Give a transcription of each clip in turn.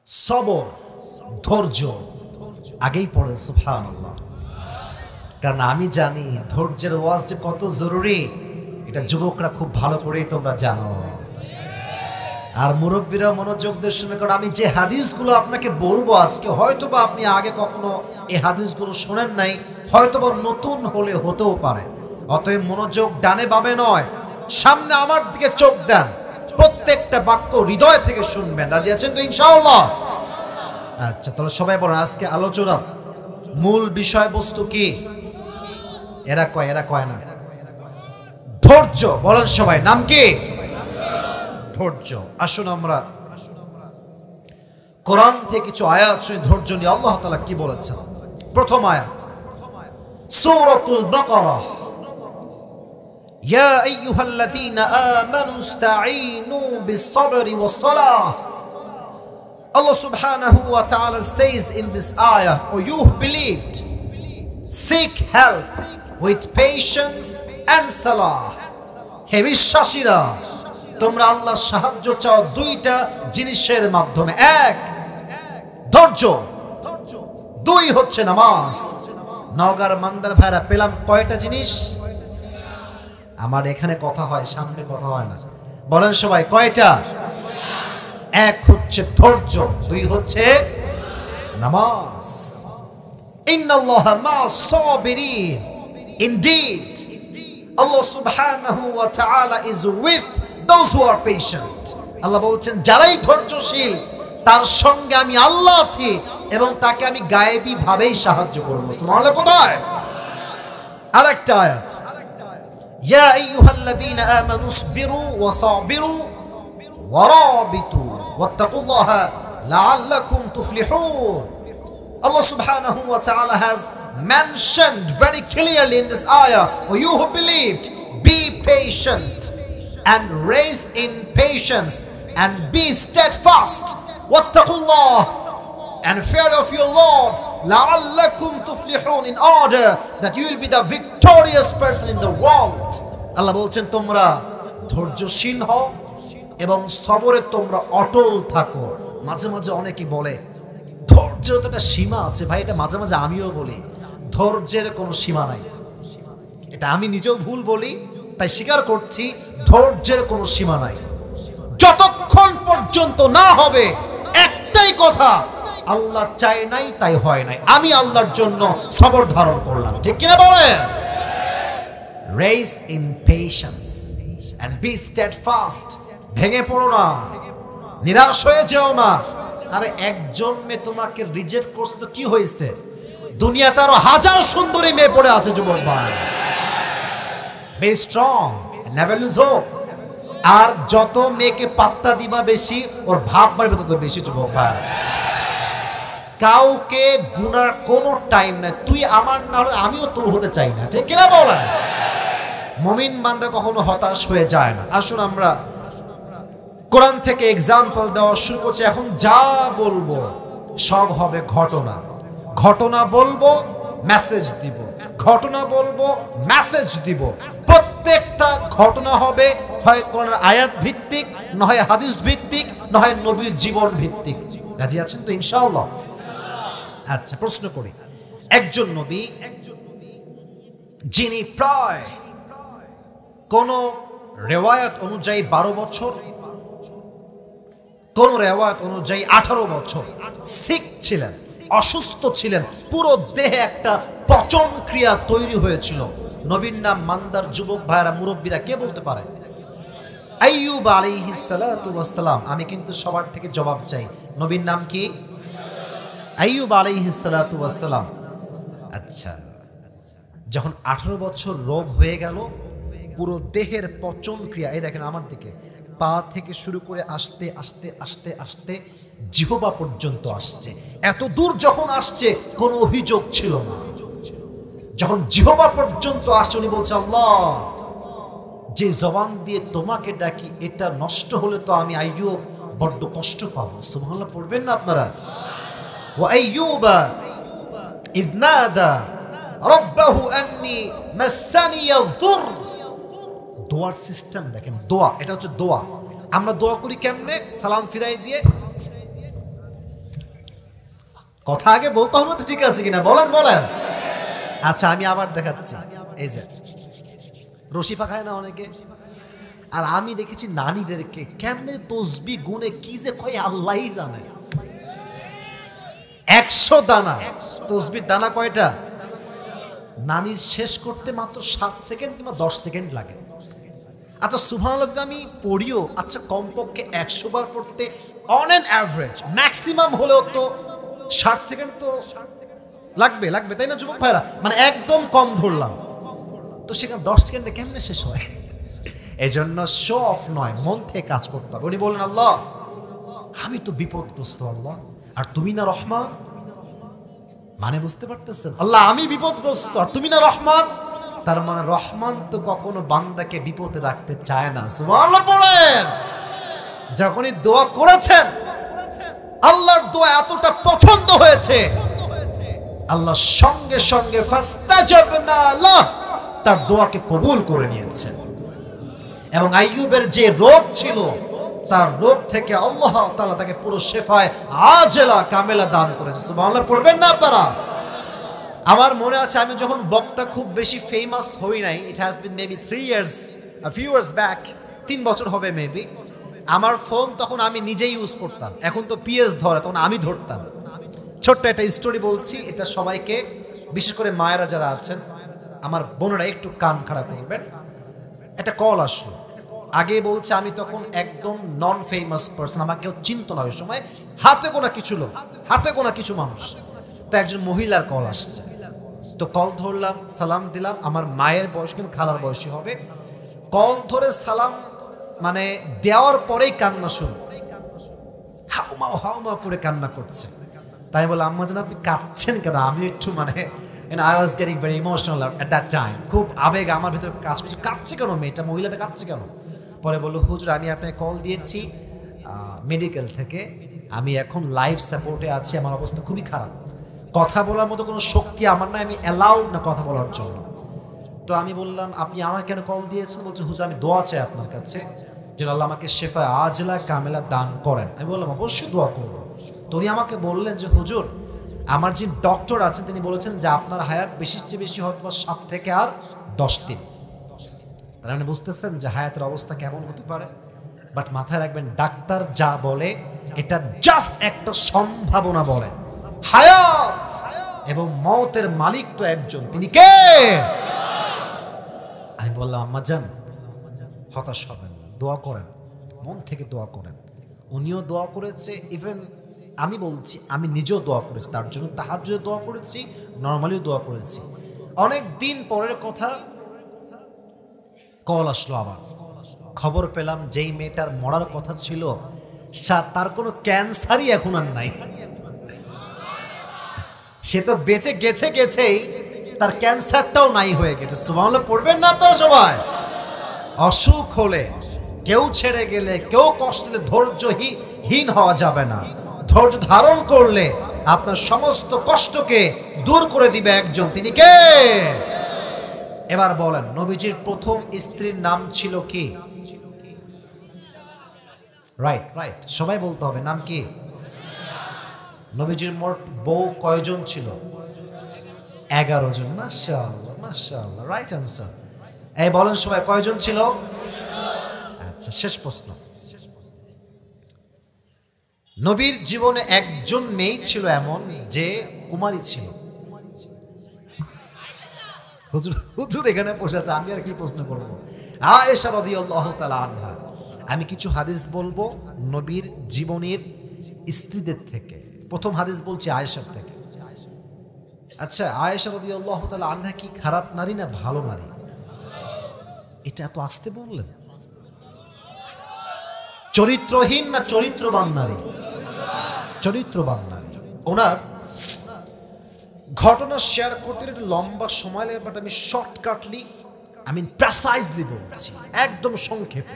সবর, ধৈর্য আগেই পড়েন সুবহানাল্লাহ। কারণ আমি জানি ধৈর্যের ওয়াজ যে কত জরুরি, এটা যুবকরা খুব ভালো করেই তোমরা জানো। আর মুরব্বীরা মনোযোগ দিয়ে শুনে, কারণ আমি যে হাদিসগুলো আপনাকে বলবো আজকে, হয়তোবা আপনি আগে কখনো এই হাদিসগুলো শোনেন নাই, হয়তোবা নতুন হলে হতেও পারে। অতএব মনোযোগ ডানে বামে নয়, সামনে আমার দিকে চোখ দেন, প্রত্যেকটা বাক্য হৃদয় থেকে শুনবেন। রাজি আছেন তো ইনশাআল্লাহ? আচ্ছা, তাহলে সবাই বলেন আজকে আলোচনার মূল বিষয়বস্তু কি? এরা কয় না, ধৈর্য। বলেন সবাই, নাম কি? ধৈর্য। আসুন আমরা কোরআন থেকে কিছু আয়াত শুনি ধৈর্য নিয়ে আল্লাহ তাআলা কি বলেছেন। প্রথম আয়াত, সূরাতুল বাকারা, ইয়া আইয়ুহাল্লাযীনা আমানু ইসতাঈনু বিস-সাবরি ওয়াস-সালাহ। Allah subhanahu wa ta'ala says in this ayah, O you who believed, seek help with patience and salah. হে বিশ্বাসীরা, তোমরা আল্লাহর সাহায্য চাও দুইটা জিনিসের মাধ্যমে। এক, ধৈর্য, দুই হচ্ছে নামাজ। নওগাঁর মান্দার ভাইরা পেলাম কয়টা জিনিস? আমার এখানে কথা হয়, সামনে কথা হয় না। বলেন সবাই কয়টা? এক হচ্ছে ধৈর্য, দুই হচ্ছে নামাজ। ইন্নাল্লাহা মা'আস Saverin, indeed Allah subhanahu wa ta'ala is with those who are patient. আল্লাহ বলছেন যারাই ধৈর্যশীল তার সঙ্গে আমি আল্লাহ আছি এবং তাকে আমি গায়েবী ভাবেই সাহায্য করব। সুবহানাল্লাহ। কোথায়? আরেকটা আয়াত, ইয়া আইয়ুহাল্লাযীনা আমানু ইসবিরু ওয়া সাবিরু ওয়া রাবিতু ওয়াত্তাকুল্লাহা লাআল্লাকুম তুফলিহুন। Allah subhanahu wa ta'ala has mentioned very clearly in this ayah, O you who believed, be patient and raise in patience and be steadfast. Wattaqullah, and fear of your Lord, la'allakum tuflihun, in order that you will be the victorious person in the world. Allah বলছেন তোমরা ধৈর্যশীল হও এবং সবরে তোমরা অটল থাকো। মাঝে মাঝে অনেকেই বলে ধৈর্যের তো একটা সীমা আছে। ভাই, এটা মাঝে মাঝে আমিও বলি, ধৈর্যের কোনো সীমা নাই। এটা আমি নিজেও ভুল বলি, তাই স্বীকার করছি, ধৈর্যের কোনো সীমা নাই। যতক্ষণ পর্যন্ত না হবে, একটাই কথা, আল্লাহ চায় নাই তাই হয় নাই, আমি আল্লাহর জন্য সবর ধারণ করলাম। ঠিক কিনা বলেন? Raise in patience and be steadfast. ভেঙে পড়ো না, নিরাশ হয়ে যেও না। আরে একজন মেয়ে তোমাকে রিজেক্ট করছে তো কি হয়েছে? দুনিয়াতে আরো হাজার সুন্দরী মেয়ে পড়ে আছে যুবক ভাই। Be strong, never lose hope. আর যত মেয়েকে পাত্তা দিবা বেশি, ওর ভাব বাড়বে তত বেশি যুবক ভাই। কাউকে গুনার কোনো টাইম নাই। তুই আমার না হলে আমিও তোর হতে চাই না। ঠিক কিনা বলেন? মুমিন বান্দা কখনো হতাশ হয়ে যায় না। আসুন আমরা কোরআন থেকে এক্সাম্পল দেওয়া শুরু করছি। এখন যা বলবো সব হবে ঘটনা। ঘটনা বলবো, মেসেজ দিব, ঘটনা বলবো, মেসেজ দিব। প্রত্যেকটা ঘটনা হবে হয় কোরআনের আয়াত ভিত্তিক, না হয় হাদিস ভিত্তিক, না হয় নবীর জীবন ভিত্তিক। রাজি আছেন তো ইনশাআল্লাহ? আচ্ছা, প্রশ্ন করি, একজন নবী যিনি প্রায় কোন রেওয়ায়াত অনুযায়ী 12 বছর, কোন রেওয়ায়াত অনুযায়ী 18 বছর সিক ছিলেন, অসুস্থ ছিলেন, পুরো দেহে একটা পচন ক্রিয়া তৈরি হয়েছিল। নবীর নাম মান্দার যুবক ভাইরা, মুরব্বীরা কে বলতে পারে? আইয়ুব আলাইহিস সালাতু ওয়াস সালাম। আমি কিন্তু সবার থেকে জবাব চাই, নবীর নাম কি? আইয়ুব আলাইহিস সালাতু ওয়াস সালাম। আচ্ছা, যখন 18 বছর রোগ হয়ে গেল, পুরো দেহের পচন ক্রিয়া, এই দেখেন আমার দিকে, পা থেকে শুরু করে আস্তে আস্তে আস্তে আস্তে জিহ্বা পর্যন্ত আসছে। এত দূর যখন আসছে কোনো অভিযোগ ছিল না। যখন জিহ্বা পর্যন্ত আসছে, উনি বলছে, আল্লাহ, যে জবান দিয়ে তোমাকে ডাকি এটা নষ্ট হলে তো আমি আইয়ুব বড্ড কষ্ট পাবো। সুবহানাল্লাহ পড়বেন না আপনারা? ওয়া আইয়ুবা ইয নাদা রাব্বাহু আন্নী মাসানিয়াদ দুর। দোয়ার সিস্টেম দেখেন, দোয়া, এটা হচ্ছে দোয়া। আমরা দোয়া করি কেমনে? সালাম ফিরাই দিয়ে, কথা আগে বলতে হবে তো, ঠিক আছে কিনা বলেন বলেন। আচ্ছা আমি আবার দেখাচ্ছি, এই যে রশি পাখায় না অনেকে, আর আমি দেখেছি নানীদেরকে কেমনে তসবি গুনে কি যে কয় আল্লাহই জানে। 100 দানা তসবির দানা কয়টা? নানির শেষ করতে মাত্র 7 সেকেন্ড কিংবা 10 সেকেন্ড লাগে। আচ্ছা সুবহানাল্লাহ যদি আমি পড়িও, আচ্ছা কমপক্ষে 100 বার পড়তে অন অ্যান অ্যাভারেজ ম্যাক্সিমাম হলেও তো 60 সেকেন্ড তো লাগবে লাগবে, তাই না যুবক ভাইরা? মানে একদম কম ধরলাম, তো সেখানে 10 সেকেন্ডে কেমনে শেষ হয়? এই জন্য শো অফ নয়, মন থেকে কাজ করতে হবে। উনি বললেন আল্লাহ আমি তো বিপদগ্রস্ত আল্লাহ, আর তুমি না রহমান। মানে বুঝতে পারতেছেন, আল্লাহ আমি বিপদগ্রস্ত আর তুমি না রহমান। তার মানে রহমান তো কখনো বান্দাকে বিপদে রাখতে চায় না। সুবহানাল্লাহ পড়েন। যখনই দোয়া করেছেন আল্লাহর দোয়া এতটা পছন্দ হয়েছে, আল্লাহ সঙ্গে সঙ্গে ফাস্তাজাবনা লাহ, তার দোয়াকে কবুল করে নিয়েছেন। এবং আইয়ুবের যে রোগ ছিল, তার রোগ থেকে আল্লাহ তাআলা তাকে পুরো শেফায়ে আজেলা কামেলা দান করেছে। সুবহানাল্লাহ পড়বেন না আপনারা? আমার মনে আছে আমি যখন বক্তা খুব বেশি ফেমাস হই নাই, it has been maybe 3 years, a few years back, 3 বছর হবে মেবি। আমার ফোন তখন আমি নিজেই ইউজ করতাম, এখন তো পিএস ধরে, তখন আমি ধরতাম। ছোট্ট একটা স্টোরি বলছি, এটা সবাইকে, বিশেষ করে মায়েরা যারা আছেন, আমার বোনেরা একটু কান খাড়া করবেন। একটা কল আসলো, আগে বলছে আমি তখন একদম নন ফেমাস পার্সন, আমাকে কেউ চিনত না ওই সময়, হাতে গোনা কিছু লোক, হাতে গোনা কিছু মানুষ। তো একজন মহিলার কল আসছে, তো কল ধরলাম, সালাম দিলাম। আমার মায়ের বয়স কিন্তু খালার বয়সী হবে। কল ধরে সালাম মানে দেওয়ার পরেই কান্না শুরু, হাউমা হাউমা করে কান্না করছে। তাই বলে আম্মা জান আপনি কাঁদছেন কেন? আমি একটু মানে I was getting very emotional at that time, খুব আবেগ আমার ভিতরে কাজ করছে। কাঁদছে কেন মেয়েটা, মহিলাটা কাঁদছে কেন? পরে বললো হুজুর আমি আপনাকে কল দিয়েছি মেডিকেল থেকে, আমি এখন লাইফ সাপোর্টে আছি, আমার অবস্থা খুবই খারাপ, কথা বলার মতো কোনো শক্তি আমার নাই, আমি অ্যালাউড না কথা বলার জন্য। তো আমি বললাম আপনি আমাকে কেন কল দিয়েছেন? বলছে হুজুর আমি দোয়া চাই আপনার কাছে, যেন আল্লাহ আমাকে শেফায়ে আজলা কামেলা দান করেন। আমি বললাম অবশ্যই দোয়া করবো। তো উনি আমাকে বললেন যে হুজুর আমার যে ডক্টর আছেন তিনি বলেছেন যে আপনার হায়াত বেশির চেয়ে বেশি হয়তো 7 থেকে আর 10 দিন। তার মানে বুঝতেছেন যে হায়াতের অবস্থা কেমন হতে পারে। বাট মাথায় রাখবেন ডাক্তার যা বলে এটা জাস্ট একটা সম্ভাবনা বলে, হায়াত এবং মওতের মালিক তো একজন, তিনি কে? আমি বললাম আম্মা জান হতাশ হবেন না, দোয়া করেন, মন থেকে দোয়া করেন। উনিও দোয়া করেছে, ইভেন আমি বলছি আমি নিজেও দোয়া করেছি তার জন্য, তাহাজ্জুদে দোয়া করেছি, নরমালিও দোয়া করেছি। অনেক দিন পরের কথা, কল আসলো আবার, খবর পেলাম যেই মেয়েটার মরার কথা ছিল তার কোনো ক্যান্সারই এখন আর নাই। সে তো বেঁচে গেছে গেছেই, তার ক্যান্সারটাও নাই হয়ে গেছে। সুবহানাল্লাহ পড়বেন না আপনারা সবাই? অসুখ হলে, কেউ ছেড়ে গেলে, কেউ কষ্ট দিলে ধৈর্যহীন হওয়া যাবে না। ধৈর্য ধারণ করলে আপনার সমস্ত কষ্টকে দূর করে দিবে একজন, তিনি কে? এবার বলেন নবীজির প্রথম স্ত্রীর নাম ছিল কি? রাইট রাইট, সবাই বলতে হবে নাম কি? নবীজির মোট বউ কয়জন ছিল? 11 জন। মাশাআল্লাহ মাশাআল্লাহ, রাইট আনসার। এই বলেন সবাই কয়জন ছিল? আচ্ছা শেষ প্রশ্ন, নবীর জীবনে একজন মেয়ে ছিল এমন যে কুমারী ছিল। হুজুর হুজুর এখানে বসে আছে, আমি আর কি প্রশ্ন করব? আয়েশা রাদিয়াল্লাহু তাআলা আনহা। আমি কিছু হাদিস বলবো নবীর জীবনের স্ত্রীদের থেকে। প্রথম হাদিস বলছি আয়েশার থেকে। আচ্ছা আয়েশা রাদিয়াল্লাহু তাআলা আনহা কি খারাপ নারী না ভালো নারী? এটা এত আস্তে বললেন। চরিত্রহীন না চরিত্রবান নারী? চরিত্রবান নারী। ওনার ঘটনা শেয়ার করতে একটু লম্বা সময় লাগে, বাট আমি শর্টকাটলি প্রেসাইজলি বলছি, একদম সংক্ষেপে।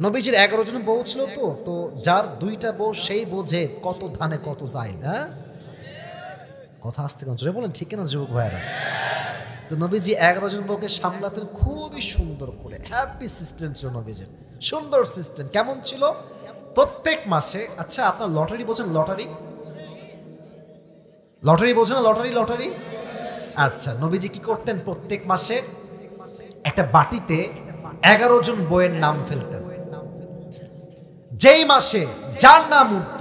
নবীজির 11 জন বউ ছিল, তো যার 2টা বউ সেই বোঝে কত ধানে কত চাই। হ্যাঁ কথা আসতে কেন জোরে বলেন, ঠিক না যুবক ভাইরা? তো নবীজি 11 জন বউকে সামলাতেন খুবই সুন্দর করে, হ্যাপি সিস্টেম ছিল নবীজির, সুন্দর সিস্টেম। কেমন ছিল? প্রত্যেক মাসে, আচ্ছা আপনার লটারি বোঝেন? লটারি লটারি বোঝো না? Lottery lottery. আচ্ছা, নবীজি কি করতেন? প্রত্যেক মাসে একটা বাটিতে 11 জন বইয়ের নাম ফেলতেন। যেই মাসে যার নাম উঠত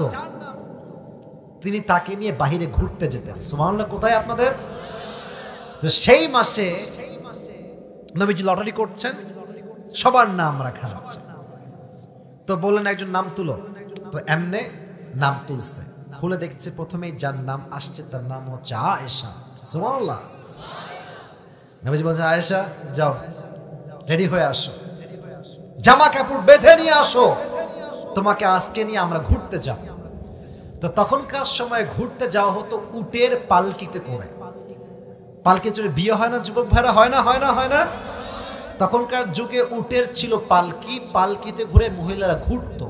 তিনি তাকে নিয়ে বাহিরে ঘুরতে যেতেন। সুবহানাল্লাহ। কোথায় আপনাদের? তো সেই মাসে নবীজি লটারি করছেন, সবার নাম রাখা আছে। তো বললেন একজন নাম তুলো। তো এমনে নাম তুলছে, খুলে দেখছে প্রথমেই যার নাম আসছে তার নাম হচ্ছে আয়েশা। সুবহানাল্লাহ। নবীজি বলছেন, আয়েশা যাও, রেডি হয়ে আসো, জামা কাপড় বেঁধে নিয়ে আসো, তোমাকে আজকে নিয়ে আমরা ঘুরতে যাব। তো তখনকার সময় ঘুরতে যাওয়া হতো উটের পালকিতে করে। পালকি চড়ে বিয়ে হয় না যুবক ভাইরা? হয় না হয় না হয় না? তখনকার যুগে উটের ছিল পালকি, পালকিতে ঘুরে মহিলারা ঘুরত।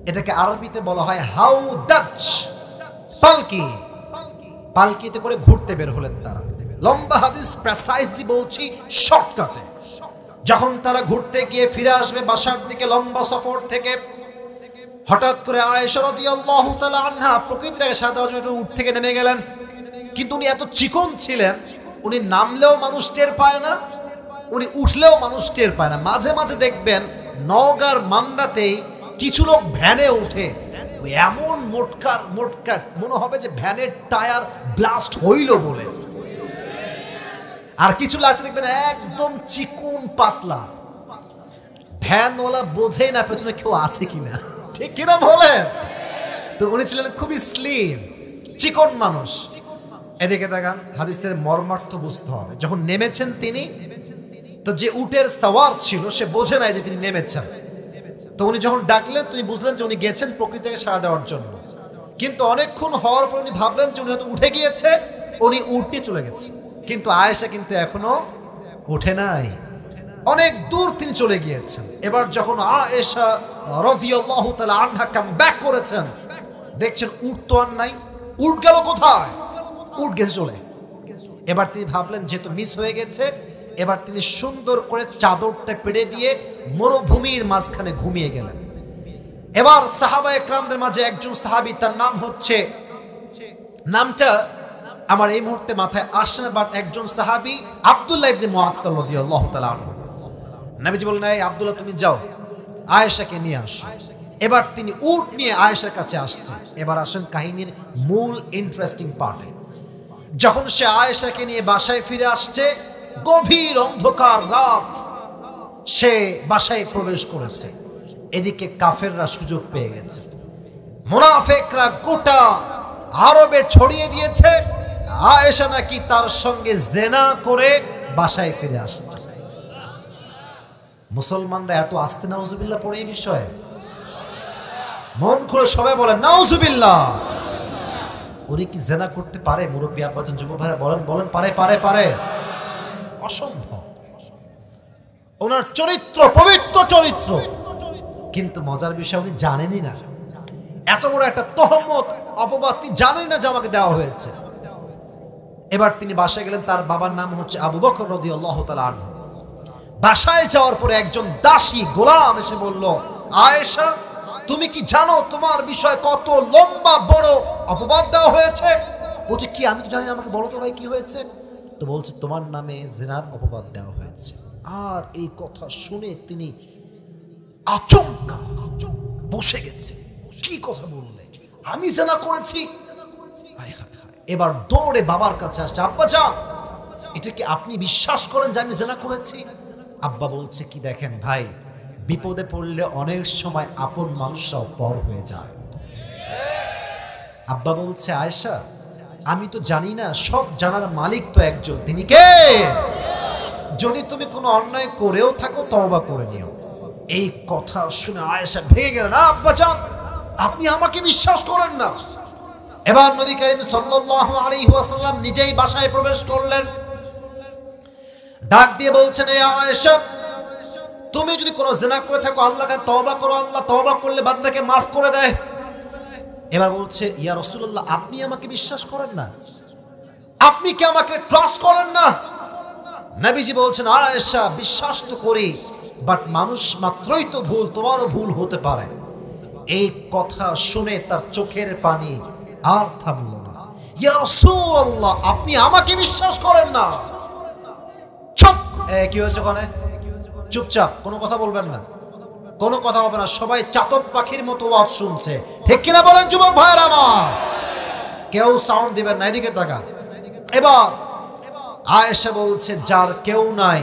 এটাকে আরবিতে বলা হয় হাউদাজ। পালকি, পালকিতে করে ঘুরতে বের হলেন তারা। লম্বা হাদিস, প্রেসাইজলি বলছি, শর্টকাটে। যখন তারা ঘুরতে গিয়ে ফিরে আসবে বাসার দিকে লম্বা সফর থেকে, হঠাৎ করে আয়েশা রাদিয়াল্লাহু তাআলা আনহা প্রকৃতিটাকে সাথে উঠ থেকে নেমে গেলেন। কিন্তু উনি এত চিকন ছিলেন, উনি নামলেও মানুষ টের পায় না, উনি উঠলেও মানুষ টের পায় না। মাঝে মাঝে দেখবেন নওগাঁর মান্দাতেই কিছু লোক ভ্যানে উঠে, এমন মোটকাট মনে হবে যে ভ্যানের টায়ার ব্লাস্ট হইল বলে। আর কিছু লাগছে দেখবেন একদম চিকন পাতলা, ভ্যানওয়ালা বোঝেই না পেছনে কেউ আছে কিনা, ঠিক কিনা বলেন? তো উনি ছিলেন খুবই স্লিম, চিকন মানুষ। এদিকে দেখান, হাদিসের মর্মার্থ বুঝতে হবে। যখন নেমেছেন তিনি, তো যে উটের সাওয়ার ছিল সে বোঝে নাই যে তিনি নেমেছেন। তো উনি যখন ডাকলেন তিনি বুঝলেন যে উনি গেছেন প্রকৃতিকে সাড়া দেওয়ার জন্য। কিন্তু অনেকক্ষণ হওয়ার পর উনি ভাবলেন যে উনি হয়তো উঠে গিয়েছে, উনি উট নিয়ে চলে গেছে। কিন্তু আয়েশা কিন্তু এখনো উঠে নাই, অনেক দূর তিনি চলে গিয়েছেন। এবার যখন আয়েশা রাদিয়াল্লাহু তাআলা আনহা কাম ব্যাক করেছেন, দেখছেন উট তো আর নাই। উট গেল কোথায়? উট গেছে চলে। এবার তিনি ভাবলেন যেহেতু মিস হয়ে গেছে, এবার তিনি সুন্দর করে চাদরটা পেড়ে দিয়ে মরুভূমির মাঝখানে ঘুমিয়ে গেলেন। এবার সাহাবায়ে কেরামদের মাঝে একজন সাহাবী, তার নাম হচ্ছে, নামটা আমার এই মুহূর্তে মাথায় আসছে না, বাট একজন সাহাবী আব্দুল্লাহ ইবনে মুআত্তাল রাদিয়াল্লাহু তাআলা আনহু। নবীজি বললেন, এই আব্দুল্লাহ তুমি যাও, আয়েশাকে নিয়ে আসো। এবার তিনি উট নিয়ে আয়েশার কাছে আসছে। এবার আসেন কাহিনীর মূল ইন্টারেস্টিং পার্টে। যখন সে আয়েশাকে নিয়ে বাসায় ফিরে আসছে, গভীর অন্ধকার রাত, সে বাসায় প্রবেশ করেছে। এদিকে কাফেররা সুযোগ পেয়ে গেছে, মুনাফিকরা গোটা আরবে ছড়িয়ে দিয়েছে আয়েশা নাকি তার সঙ্গে জেনা করে বাসায় ফিরে আসছে। মুসলমানরা এত আস্তে নাউজুবিল্লাহ পড়ে এই বিষয়ে? মন খুলে সবাই বলেন নাউজুবিল্লাহ। উনি কি জেনা করতে পারে? মুরব্বী আব্বাজান, যুবক ভাইরা বলেন বলেন, পারে পারে পারে? অসম্ভব। ওনার চরিত্র পবিত্র চরিত্র, কিন্তু মজার বিষয় উনি জানেনই না। এত বড় একটা তহমত, অপবাদ তিনি জানেন না যে আমাকে দেওয়া হয়েছে। এবার তিনি বাসায় গেলেন, তার বাবার নাম হচ্ছে আবু বকর রাদিয়াল্লাহু তাআলা আনহু। বাসায় যাওয়ার পরে একজন দাসী গোলাম এসে বলল, আয়েশা তুমি কি জানো তোমার বিষয়ে কত লম্বা বড় অপবাদ দেওয়া হয়েছে? বলছে কি, আমি তো জানি না, আমাকে বলো তো ভাই কি হয়েছে। তো বলছে তোমার নামে জিনার অপবাদ দেওয়া হয়েছে। আর এই কথা শুনে তিনি আচমকা বসে গেছে। কি কথা বললে? আমি জিনা করেছি? এবার দৌড়ে বাবার কাছে আসছে, আব্বা যান, এটা কি আপনি বিশ্বাস করেন যে আমি জিনা করেছি? আব্বা বলছে কি, দেখেন ভাই, বিপদে পড়লে অনেক সময় আপন মানুষরাও পর হয়ে যায়। আব্বা বলছে, আয়েশা আমি তো জানি না, সব জানার মালিক তো একজন, তিনি কে? যদি তুমি কোনো অন্যায় করেও থাকো তওবা করে নিও। এই কথা শুনে আয়েশা ভেঙে গেলেন, আব্বা জান আপনি আমাকে বিশ্বাস করেন না। এবার নবী করিম সাল্লাল্লাহু আলাইহি ওয়াসাল্লাম নিজেই বাসায় প্রবেশ করলেন, ডাক দিয়ে বলছেন, এ আয়েশা তুমি যদি কোনো জিনা করে থাকো আল্লাহকে তওবা করো, আল্লাহ তওবা করলে বান্দাকে মাফ করে দেয়। এবার বলছে, ইয়া রাসূলুল্লাহ আপনি আমাকে বিশ্বাস করেন না? আপনি কি আমাকে ট্রাস্ট করেন না? নবীজি বলছেন, আয়েশা বিশ্বাস তো করি, বাট মানুষ মাত্রই তো ভুল, তোমারও ভুল হতে পারে। এই কথা শুনে তার চোখের পানি আর থামলো না। ইয়া রাসূলুল্লাহ, আপনি আমাকে বিশ্বাস করেন না? চুপ! কি হয়েছে ওখানে? চুপচাপ, কোনো কথা বলবেন না, কোনো কথা হবে না। সবাই চাতক পাখির মতো ওয়াজ শুনছে, ঠিক কিনা বলেন যুবক ভাইরা আমার? কেউ সাউন্ড দিবেন না, এদিকে তাকান। এবার আয়েশা বলছে, যার কেউ নাই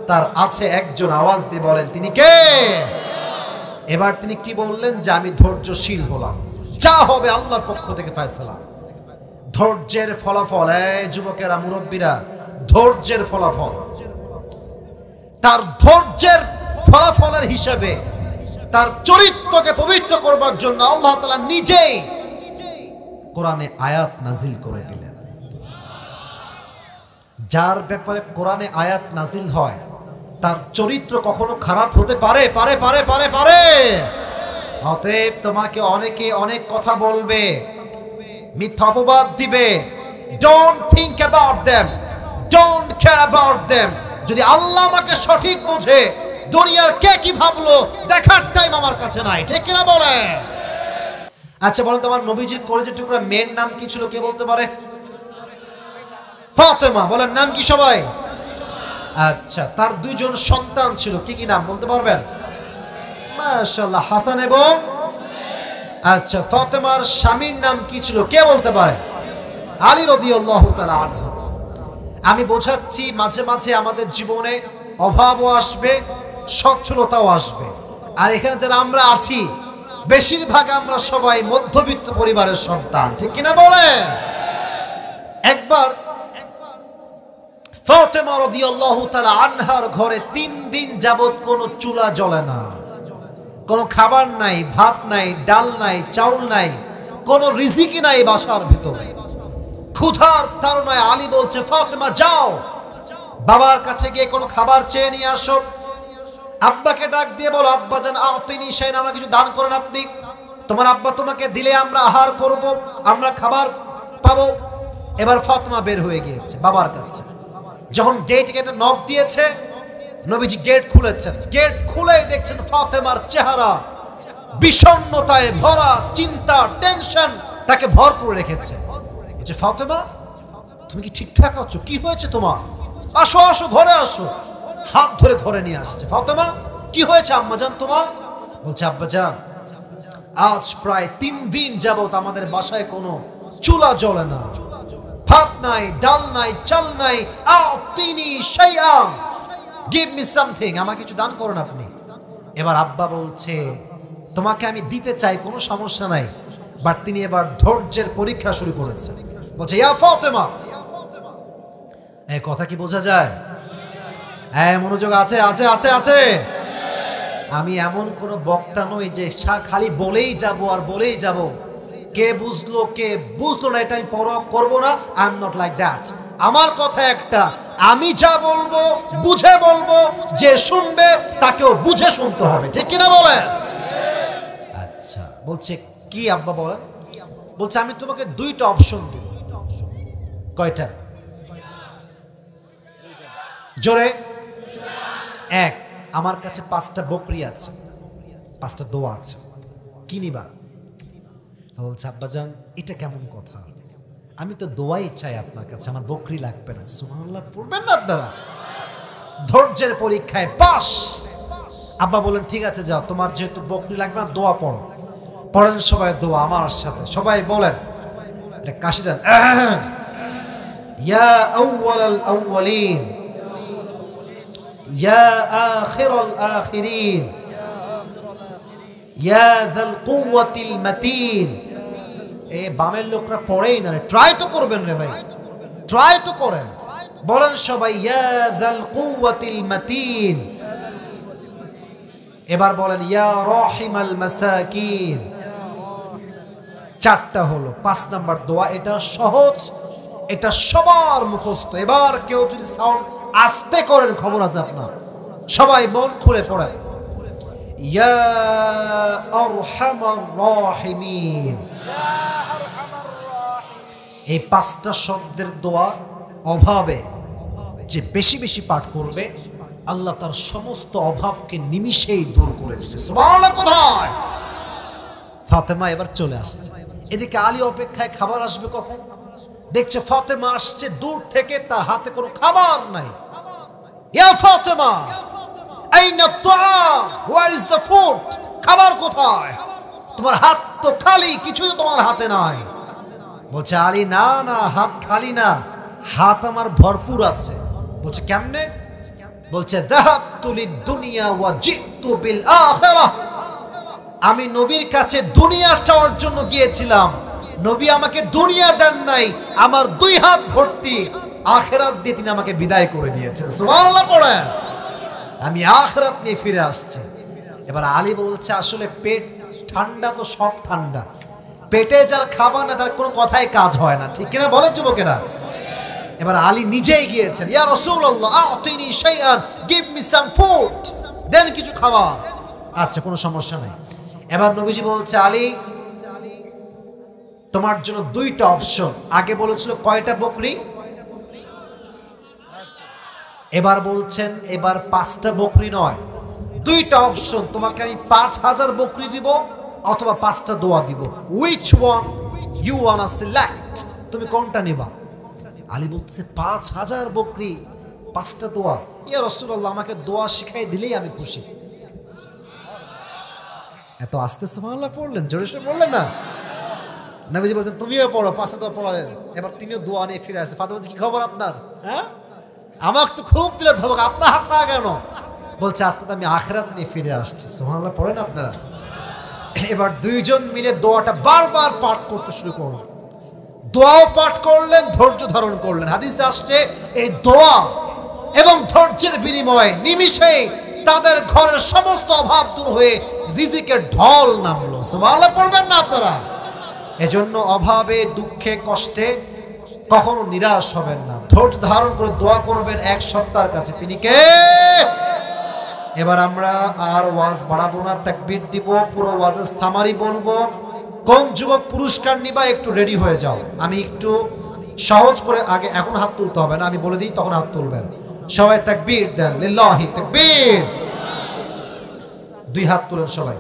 তার আছে একজন, আওয়াজ দিয়ে বলেন তিনি কে? এবার তিনি কি বললেন? যে আমি ধৈর্যশীল হলাম, যা হবে আল্লাহর পক্ষ থেকে ফয়সালা। ধৈর্যের ফলাফল, এই যুবকেরা, মুরব্বীরা, ধৈর্যের ফলাফল, তার ধৈর্যের ফলাফলের হিসেবে তার চরিত্রকে পবিত্র করবার জন্য আল্লাহ তাআলা নিজেই কোরআনে আয়াত নাজিল করে দিলেন। যার ব্যাপারে কোরআনে আয়াত নাজিল হয় তার চরিত্র কখনো খারাপ হতে পারে? পারে পারে পারে পারে অতএব তোমাকে অনেকে অনেক কথা বলবে, মিথ্যা অপবাদ দিবে, don't think about them, don't care about them. যদি আল্লাহ আমাকে সঠিক বোঝে, দুনিয়ার কে কি ভাবলো দেখার টাইম আমার কাছে নাই, ঠিক কিনা বলে? আচ্ছা বলেন, তোমার নবীজির কলেজের টুকরা মেয়ের নাম কি ছিল? কে বলতে পারে? ফাতেমা। বলেন নাম কি সবাই? আচ্ছা, তার দুইজন সন্তান ছিল, কি কি নাম বলতে পারবেন? মাশাআল্লাহ, হাসান এবং আচ্ছা, ফাতেমার স্বামীর নাম কি ছিল? কে বলতে পারে? আলী রাদিয়াল্লাহু তাআলা আনহু। আমি বোঝাচ্ছি, মাঝে মাঝে আমাদের জীবনে অভাবও আসবে, সচ্ছলতাও আসবে। আর এখানে যারা আমরা আছি, বেশিরভাগ আমরা সবাই মধ্যবিত্ত পরিবারের সন্তান, ঠিক কিনা বলে? একবার ফাতেমা রাদিয়াল্লাহু তাআলা আনহার ঘরে 3 দিন যাবত কোনো চুলা জ্বলে না, কোনো খাবার নাই, ভাত নাই, ডাল নাই, চাউল নাই, কোনো রিজিকি নাই বাসার ভিতরে। ক্ষুধার তাড়নায় আলী বলছে, ফাতেমা যাও বাবার কাছে গিয়ে কোনো খাবার চেয়ে নিয়ে আসো। আব্বাকে ডাক দিয়ে বলো, আব্বা জান আতিনি শাইন, আমাকে কিছু দান করেন আপনি। তোমার আব্বা তোমাকে দিলে আমরা আহার করব, আমরা খাবার পাবো। এবার ফাতেমা বের হয়ে গিয়েছে বাবার কাছে। যখন গেটে গেটে নক দিয়েছে, নবীজি গেট খুলেছেন। গেট খুলেই দেখছেন ফাতেমার চেহারা বিষণ্ণতায় ভরা, চিন্তা, টেনশন তাকে ভর করে রেখেছে। বলছে, ফাতেমা তুমি কি ঠিকঠাক আছো? কি হয়েছে তোমার? আসো আসো, ঘরে আসো। হাত ধরে ঘরে নিয়ে আসছে। ফাতেমা কি হয়েছে আম্মাজান তোমার? বলছে, আব্বাজান আজ প্রায় 3 দিন যাবত আমাদের বাসায় কোনো চুলা জ্বলে না, ভাত নাই, ডাল নাই, চাল নাই। আতিনি শাইআন, গিভ মি সামথিং, আমাকে কিছু দান করুন আপনি। এবার আব্বা বলছে, তোমাকে আমি দিতে চাই, কোনো সমস্যা নাই, বাট তিনি এবার ধৈর্যের পরীক্ষা শুরু করেছেন। বলছে, ইয়া ফাতেমা, এই কথা কি বোঝা যায়? হ্যাঁ, মনোযোগ আছে আছে আছে আছে। আমি এমন কোন বক্তা নই যে খালি বলেই যাব আর বলেই যাব, কে বুঝলো কে বুঝলো না এটা আমি পরোয়া করবো না। I am not like that. আমার কথা একটা, আমি যা বলবো বুঝে বলবো, যে শুনবে তাকেও বুঝে শুনতে হবে, ঠিক কিনা বলেন? আচ্ছা, বলছে কি আব্বা বলেন? বলছে, আমি তোমাকে 2টা অপশন দিব। কয়টা? জোরে। 1, আমার কাছে 5টা বকরি আছে, 5টা দোয়া আছে, কি নিবা? বলছে, আব্বাজান এটা কেমন কথা? আমি তো দোয়াই চাই আপনার কাছে, আমার বকরি লাগবে না। সুবহানাল্লাহ পড়বেন না আপনারা? ধৈর্যের পরীক্ষায় পাস। আব্বা বলেন, ঠিক আছে যাও, তোমার যেহেতু বকরি লাগবে না, দোয়া পড়ো। পড়েন সবাই দোয়া আমার সাথে, সবাই বলেন, এটা কাশি দেন। ইয়া আউয়ালাল আউয়ালিন, ইয়া আখিরাল আখিরিন, ইয়া যাল কুওয়াতিল মাতিন। এই বামের লোকরা পড়েই না রে, ট্রাই তো করবেন রে ভাই, ট্রাই তো করেন। বলেন সবাই, ইয়া যাল কুওয়াতিল মাতিন। এবার বলেন, ইয়া রাহিমাল মাসাকিন। 4টা হলো। 5 নাম্বার দোয়া, এটা সহজ, এটা সবার মুখস্থ। এবার কেউ যদি সাউন্ড আস্তে করেন খবর আছে আপনার। সবাই মন খুলে পড়েন, ইয়া আরহামার রাহিমিন। এই 5টা শব্দের দোয়া অভাবে যে বেশি বেশি পাঠ করবে, আল্লাহ তার সমস্ত অভাবকে নিমিষেই দূর করে দিবে। সুবহানাল্লাহ। কোথায়? ফাতেমা এবার চলে আসছে। এদিকে আলী অপেক্ষায় খাবার আসবে কখন। দেখছে ফাতেমা আসছে দূর থেকে, তার হাতে কোনো খাবার নাই। ইয়া ফাতেমা আইনা তুআম, হোয়ার ইজ দ্য ফুড? খাবার কোথায়? তোমার হাত তো খালি, কিছুই তোমার হাতে নাই। বলছে আলী না না, হাত খালি না, হাত আমার ভরপুর আছে। বলছে কেমনে? বলছে যাহাবতু লিদ-দুনিয়া ওয়া জিতু বিল আখিরাহ। আমি নবীর কাছে দুনিয়া চাওয়ার জন্য গিয়েছিলাম, নবী আমাকে দুনিয়া দেন নাই, আমার দুই হাত ভর্তি আখিরাত দিয়ে তিনি আমাকে বিদায় করে দিয়েছেন। সুবহানাল্লাহ পড়েন। আমি আখিরাত নিয়ে ফিরে আসছি। এবার আলী বলছে আসলে পেট ঠান্ডা তো সব ঠান্ডা, পেটে যার খাবার না তার কোনো কথাই কাজ হয় না, ঠিক কিনা বলেন যুবকেরা? এবার আলী নিজেই গিয়েছেন, ইয়া রাসূলুল্লাহ আতিনি শাইআন, গিভ মি সাম ফুড, দেন কিছু খাবার। আচ্ছা কোনো সমস্যা নাই। এবার নবীজি বলছে আলী তোমার জন্য দুইটা অপশন। আগে বলেছিল কয়টা বকরি, এবার বলছেন এবার 5টা বকরি নয়, দুইটা অপশন। তোমাকে আমি 5000 বকরি দিব অথবা 5টা দোয়া দিব। Which one you wanna select? তুমি কোনটা নিবা? আলী বলতেছে 5000 বকরি 5টা দোয়া। ইয়া রাসূলুল্লাহ আমাকে দোয়া শিখাই দিলেই আমি খুশি। এত আস্তে সুবহানাল্লাহ পড়লেন, জোরে সোরে বললেন না? নবীজি বলছেন তুমিও পড়ো, 5টা দোয়া পড়ালেন। এবার তিনিও দোয়া নিয়ে ফিরে আসছে। ফাতেমা বলছে কি খবর আপনার? হ্যাঁ আমাকে তো খুব দিলে ধমক, আপনার হাত পা কেন? বলছে আজকে তো আমি আখিরাত নিয়ে ফিরে আসছি। সুবহানাল্লাহ পড়েন আপনারা। এবার দুইজন মিলে দোয়াটা বারবার পাঠ করতে শুরু করলেন। দোয়াও পাঠ করলেন, ধৈর্য ধারণ করলেন। হাদিসে আসছে এই দোয়া এবং ধৈর্যের বিনিময়ে নিমিষেই তাদের ঘরের সমস্ত অভাব দূর হয়ে রিজিকের ঢল নামলো। সুবহানাল্লাহ পড়বেন না আপনারা? এজন্য অভাবে দুঃখে কষ্টে কখনো নিরাশ হবেন না, ধৈর্য ধারণ করে দোয়া করবেন এক সত্তার কাছে। তিনি কে? এবার আমরা আর ওয়াজ বাড়াবো না, তাকবীর দিব, পুরো ওয়াজের সামারি বলবো। কোন যুবক পুরস্কার নিবা একটু রেডি হয়ে যাও। আমি একটু সহজ করে আগে, এখন হাত তুলতে হবে না, আমি বলে দিই তখন হাত তুলবেন। সবাই তাকবীর দেন, লিল্লাহি তাকবীর। দুই হাত তুলেন সবাই,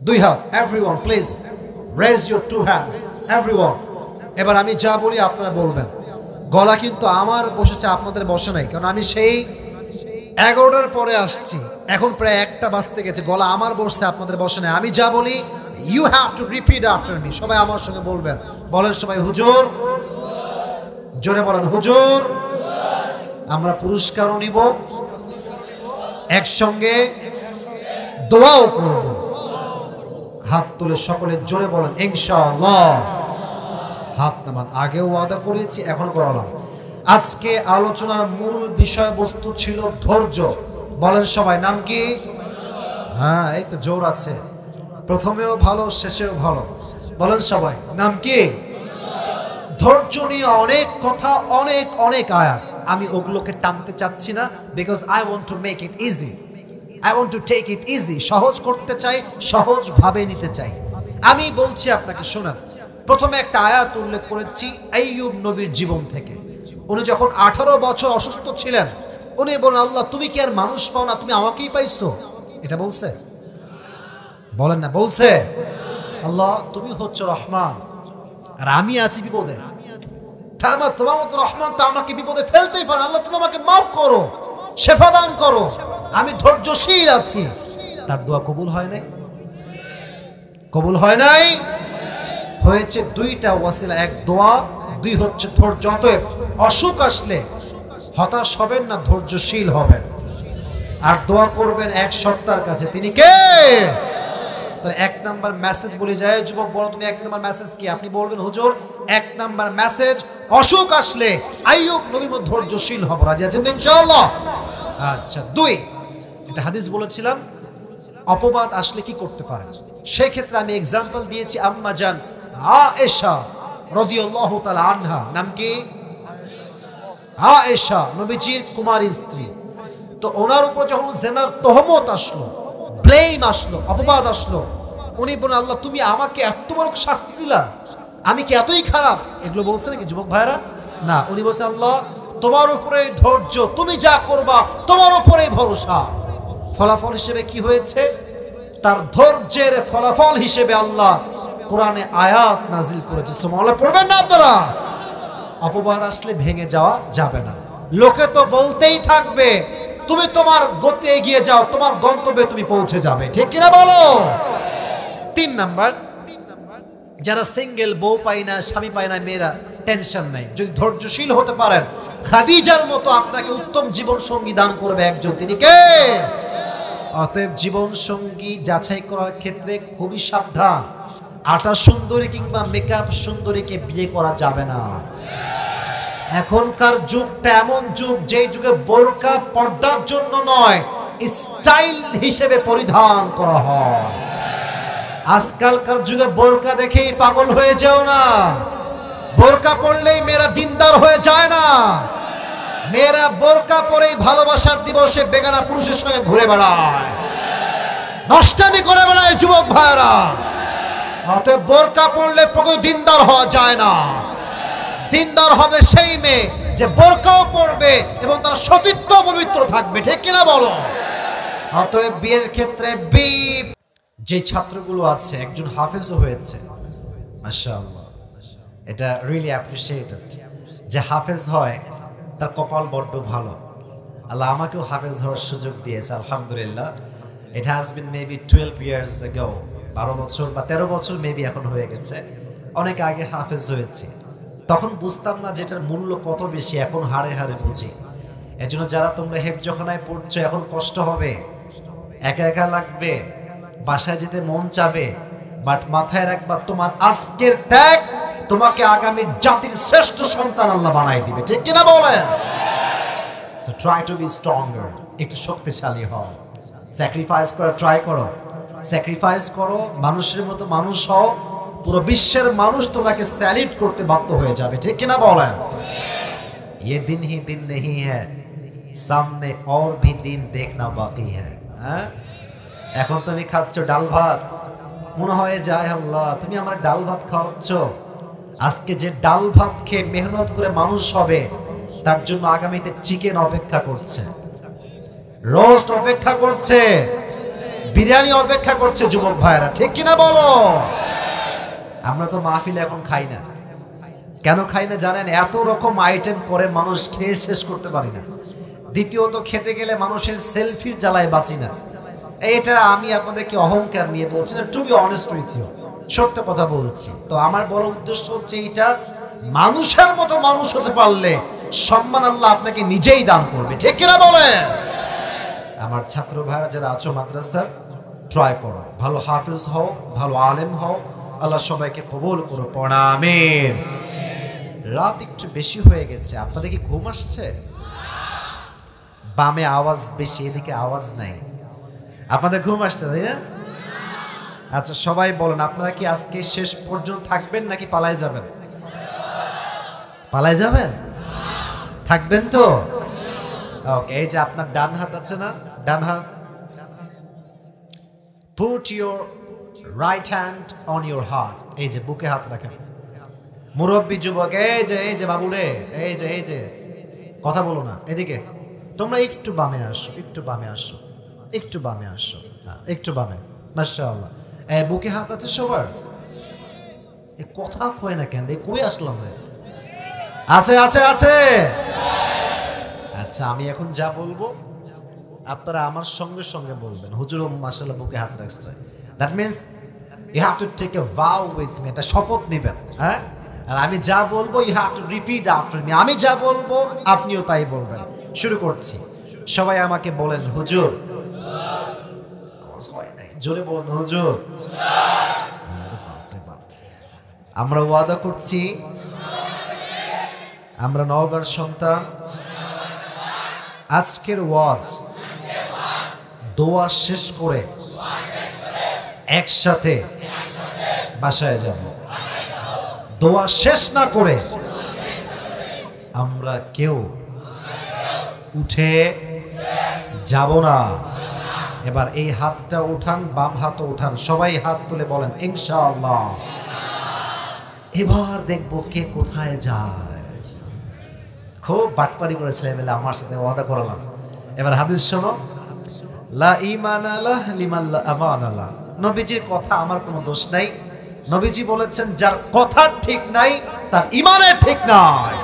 দুই হাত। Everyone please raise your two hands, everyone. এবার আমি যা বলি আপনারা বলবেন। গলা কিন্তু আমার বসেছে, আপনাদের বসে নাই, কারণ আমি সেই 11টার পরে আসছি, এখন প্রায় 1টা বাজতে গেছে, গলা আমার বসছে, আপনাদের বসে নাই। আমি যা বলি you have to repeat after me. সবাই আমার সঙ্গে বলবেন। বলেন সবাই হুজুর, জোরে বলেন হুজুর। আমরা পুরস্কারও নিব, একসঙ্গে দোয়াও করব। হাত তুলে সকলে জোরে বলেন ইনশাআল্লাহ। হাত নামান। আগেও ওয়াদা করেছি, এখন করালাম। আজকে আলোচনার মূল বিষয়বস্তু ছিল ধৈর্য। বলেন সবাই নাম কি? হ্যাঁ এই তো জোর আছে, প্রথমেও ভালো শেষেও ভালো। বলেন সবাই নাম কি? ধৈর্য নিয়ে অনেক কথা, অনেক অনেক আয়াত, আমি ওগুলোকে টানতে চাচ্ছি না, because I want to make it easy, I want to take it easy. সহজ করতে চাই, সহজভাবে নিতে চাই। আমি বলছি আপনাকে শোনান। প্রথমে একটা আয়াত উল্লেখ করেছি আইয়ুব নবীর জীবন থেকে। উনি যখন 18 বছর অসুস্থ ছিলেন, উনি বলেন আল্লাহ তুমি কি আর মানুষ পাও না, তুমি আমাকেই পাইছো? এটা বলছে? বলেন না বলছে? আল্লাহ তুমি হচ্ছে রহমান আর আমি আছি বিপদে, তার মানে তোমার মতো রহমান তো আমাকে বিপদে ফেলতেই পারে। আল্লাহ তুমি আমাকে মাফ করো, শেফা দান করো, আমি ধৈর্যশীল আছি। তার দোয়া কবুল হয় নাই? কবুল হয় নাই? হয়েছে দুইটা ওয়াসিলা, এক দোয়া, দুই হচ্ছে ধৈর্য। অতএব অসুখ আসলে হতাশ হবেন না, ধৈর্যশীল হবেন আর দোয়া করবেন এক সত্তার কাছে। তিনি কে? তাহলে 1 নাম্বার মেসেজ বলে যায়, যুবক বলো তুমি 1 নাম্বার মেসেজ কি? আপনি বলবেন হুজুর 1 নাম্বার মেসেজ, অসুখ আসলে আইয়ুব নবীর মতো ধৈর্যশীল হব। রাজি আছেন ইনশাআল্লাহ? আচ্ছা। 2, এটা হাদিস বলেছিলাম, অপবাদ আসলে কি করতে পারে সেই ক্ষেত্রে আমি এক্সাম্পল দিয়েছি আম্মা জান আয়েশা রাদিয়াল্লাহু তাআলা আনহা। নাম কি? আয়েশা, নবীজির কুমারী স্ত্রী। তো ওনার উপর যখন জিনার তহমত আসলো, ব্লেম আসলো, অপবাদ আসলো, উনি বলেন আল্লাহ তুমি আমাকে এত বড় শাস্তি দিলা, আমি কি এতই খারাপ? এগুলো বলছে নাকি যুবক ভাইরা? না, উনি বলছেন আল্লাহ তোমার উপরে ধৈর্য, তুমি যা করবা তোমার উপরে ভরসা। ফলাফল হিসেবে কি হয়েছে? তার ধৈর্যের ফলাফল হিসেবে আল্লাহ কোরআনে আয়াত নাজিল করেছে। সুবহানাল্লাহ পড়বেন না আপনারা? অপবাদ আসলে ভেঙে যাওয়া যাবে না। লোকে তো বলতেই থাকবে, তুমি তোমার গতি এগিয়ে যাও, তোমার গন্তব্যে তুমি পৌঁছে যাবে, ঠিক কিনা বলো? 3 নাম্বার, যারা সিঙ্গেল, বউ পায় না, স্বামী পায় না, মেয়েরা টেনশন নাই, যদি ধৈর্যশীল হতে পারেন, খাদিজার মতো আপনাকে উত্তম জীবন সঙ্গী দান করবে একজন, তিনি কে? অতএব জীবন সঙ্গী যাচাই করার ক্ষেত্রে খুবই সাবধান। আটা সুন্দরী কিংবা মেকআপ সুন্দরীকে বিয়ে করা যাবে না। এখনকার যুগটা এমন যুগ, যেই যুগে বোরকা পর্দার জন্য নয়, স্টাইল হিসেবে পরিধান করা হয়। আজকালকার যুগে বোরকা দেখেই পাগল হয়ে যেও না। বোরকা পরলেই মেয়েরা দিনদার হয়ে যায় না। মেয়েরা বোরকা পরেই ভালোবাসার দিবসে বেগানা পুরুষের সঙ্গে ঘুরে বেড়ায়, নষ্টামি করে বেড়ায় যুবক ভাইরা। অতএব বোরকা পরলে দিনদার হওয়া যায় না। দিনদার হবে সেই মেয়ে যে বোরকাও পরবে এবং তার সতীত্ব পবিত্র থাকবে, ঠিক কিনা বলো? অতএব বিয়ের ক্ষেত্রে যে ছাত্রগুলো আছে, একজন হাফেজও হয়েছে, মাশাআল্লাহ, এটা রিয়েলি অ্যাপ্রিশিয়েটেড। যে হাফেজ হয় তার কপাল বড্ড ভালো। আল্লাহ আমাকেও হাফেজ হওয়ার সুযোগ দিয়েছে, আলহামদুলিল্লাহ। It has been maybe 12 years ago, 12 বছর বা 13 বছর মেবি এখন হয়ে গেছে। অনেক আগে হাফেজ হয়েছি, তখন বুঝতাম না যেটার মূল্য কত বেশি, এখন হাড়ে হাড়ে বুঝি। এজন্য যারা তোমরা হেফজখানায় পড়ছো, এখন কষ্ট হবে, একা একা লাগবে, বাসায় যেতে মন চাবে, বাট মাথায় রাখবা তোমার আজকের ত্যাগ তোমাকে আগামী জাতির শ্রেষ্ঠ সন্তান আল্লাহ বানাই দিবে, ঠিক কিনা বলেন? So try to be stronger, একটু শক্তিশালী হও, স্যাক্রিফাইস করা ট্রাই করো, স্যাক্রিফাইস করো, মানুষের মতো মানুষ হও, পুরো বিশ্বের মানুষ তোমাকে স্যালিউট করতে বাধ্য হয়ে যাবে, ঠিক কিনা বলেন? ये दिन ही दिन नहीं है, सामने और भी दिन देखना बाकी है। হ্যাঁ, এখন তুমি খাচ্ছ ডাল ভাত, মনে হয় যায় আল্লাহ তুমি আমার ডাল ভাত খাওয়াচ্ছ। আজকে যে ডাল ভাত খেয়ে মেহনত করে মানুষ হবে, তার জন্য আগামীতে চিকেন অপেক্ষা করছে, রোস্ট অপেক্ষা করছে, বিরিয়ানি অপেক্ষা করছে যুবক ভাইরা, ঠিক কিনা বলো? আমরা তো মাহফিলে এখন খাই না। কেন খাই না জানেন? এত রকম আইটেম করে মানুষ খেয়ে শেষ করতে পারি না। দ্বিতীয়ত খেতে গেলে মানুষের সেলফির জ্বালায় বাঁচি না। এটা আমি আপনাদেরকে অহংকার নিয়ে বলছি না, to be honest with you, সত্য কথা বলছি। তো আমার বড় উদ্দেশ্য হচ্ছে এইটা, মানুষের মতো মানুষ হতে পারলে সম্মান আল্লাহ আপনাকে নিজেই দান করবে, ঠিক কিনা বলে? আমার ছাত্র ভাইরা যারা আছো মাদ্রাসা, ট্রাই করো, ভালো হাফেজ হও, ভালো আলেম হও, আল্লাহ সবাইকে কবুল করো, পড়া আমিন। রাত একটু বেশি হয়ে গেছে, আপনাদের কি ঘুম আসছে? বামে আওয়াজ বেশি, এদিকে আওয়াজ নাই, আপনাদের ঘুম আসছে তাই না? আচ্ছা সবাই বলেন, আপনারা কি আজকে শেষ পর্যন্ত থাকবেন নাকি পালায় যাবেন? পালায় যাবেন? থাকবেন তো? ওকে, এই যে আপনার ডান হাত আছে না, ডান হাত, put your right hand on your heart, এই যে বুকে হাত রাখেন। মুরব্বী যুবক, এই যে বাবু রে, এই যে কথা বলো না, এদিকে তোমরা একটু বামে আসো, একটু বামে আসো, একটু বামে আসো, একটু বামে, মাশাআল্লাহ। বুকে হাত আছে সবার? কথা কয় না কেন? কই আসলাম রে? আছে আছে আছে। আচ্ছা আমি এখন যা বলবো আপনারা আমার সঙ্গে সঙ্গে বলবেন, হুজুর মাশাআল্লাহ বুকে হাত রাখছে, that means you have to take a vow with me, এটা শপথ নেবেন। হ্যাঁ, আর আমি যা বলবো you have to repeat after me, আমি যা বলবো আপনিও তাই বলবেন। শুরু করছি, সবাই আমাকে বলেন হুজুর, জোরে বলুন হুজুর। আমরা ওয়াদা করছি আমরা নওগাঁর সন্তান, আজকের ওয়াজ দোয়া শেষ করে একসাথে বাসায় যাব। দোয়া শেষ না করে আমরা কেউ উঠে যাব না। এবার এই হাতটা উঠান, বাম হাতও উঠান, সবাই হাত তুলে বলেন ইনশাআল্লাহ। এবার দেখবো কে কোথায় যায়। খুব বাটপারি করে ছেলেবেলা আমার সাথে ওয়াদা করালাম। এবার হাদিস শোনো, লা ঈমানা লাহ লিমান লা আমানা লাহ। নবীজির কথা আমার কোনো দোষ নাই, নবীজি বলেছেন যার কথা ঠিক নাই তার ঈমানের ঠিক নাই।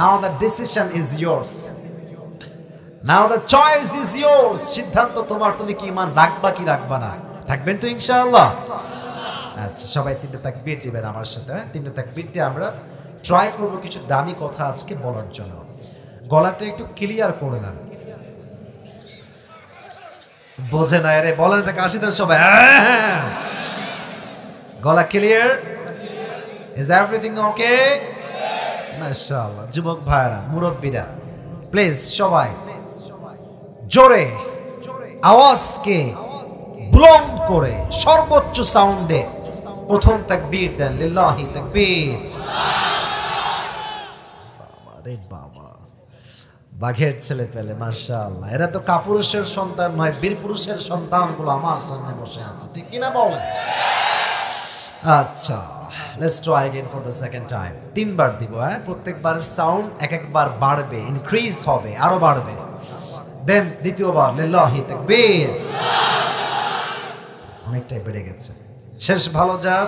Now the decision is yours. Now the choice is yours. সিদ্ধান্ত তোমার, তুমি কি ঈমান রাখবা কি রাখবা না। থাকবেন তো ইনশাআল্লাহ? আচ্ছা, সবাই তিনটে তাকবীর দিবেন আমার সাথে। তিনটে তাকবীর দিয়ে আমরা ট্রাই করব কিছু দামি কথা আজকে বলার জন্য। গলাটা একটু ক্লিয়ার করে নেন। বোঝে না রে, বলেন তাকে আসি দেন সবাই। গলা ক্লিয়ার? Is everything okay? মাশাআল্লাহ। যুবক ভাইরা, মুরব্বীরা, প্লিজ সবাই জোরে আওয়াজকে বুলন্দ করে সর্বোচ্চ সাউন্ডে প্রথম তাকবীর দেন। লিল্লাহি তাকবীর। বাবা রে বাবা, বাঘের ছেলে পেলে, মাশাআল্লাহ। এরা তো কাপুরুষের সন্তান নয়, বীর পুরুষের সন্তানগুলো আমার সামনে বসে আছে, ঠিক কিনা বলেন? আচ্ছা, let's try again for the second time. তিনবার দিব, হ্যাঁ? প্রত্যেকবার সাউন্ড এক একবার বাড়বে, ইনক্রিজ হবে, আরো বাড়বে। দেন দ্বিতীয়বার লিল্লাহি তাকবীর। অনেকটাই বেড়ে গেছে। শেষ ভালো যার,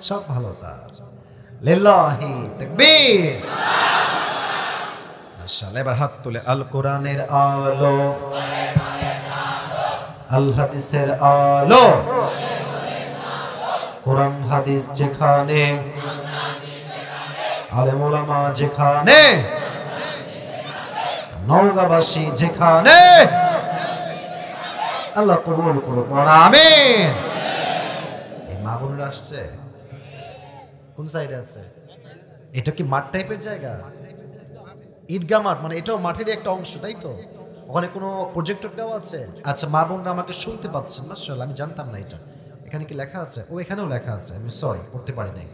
সব ভালো তার। লিল্লাহি তাকবীর। মাশাআল্লাহ। এবার হাত তুলে আল কোরআনের আলো, আল হাদিসের আলো, কোরআন হাদিস যেখানে, আলেম ওলামা যেখানে, নওগাঁবাসী যেখানে, আল্লাহ কবুল করুন, আমিন। এই মা বোনেরা আসছে কোন সাইডে আছে? এটা কি মাঠ টাইপের জায়গা? ঈদগাহ মাঠ, মানে এটাও মাঠেরই একটা অংশ, তাই তো? ওখানে কোনো প্রজেক্টর দেওয়া আছে? আচ্ছা, মা বোনরা আমাকে শুনতে পাচ্ছেন? মাশাআল্লাহ, আমি জানতাম না এটা। এখানে কি লেখা আছে? ও, এখানেও লেখা আছে, আমি সরি পড়তে পারি নাই।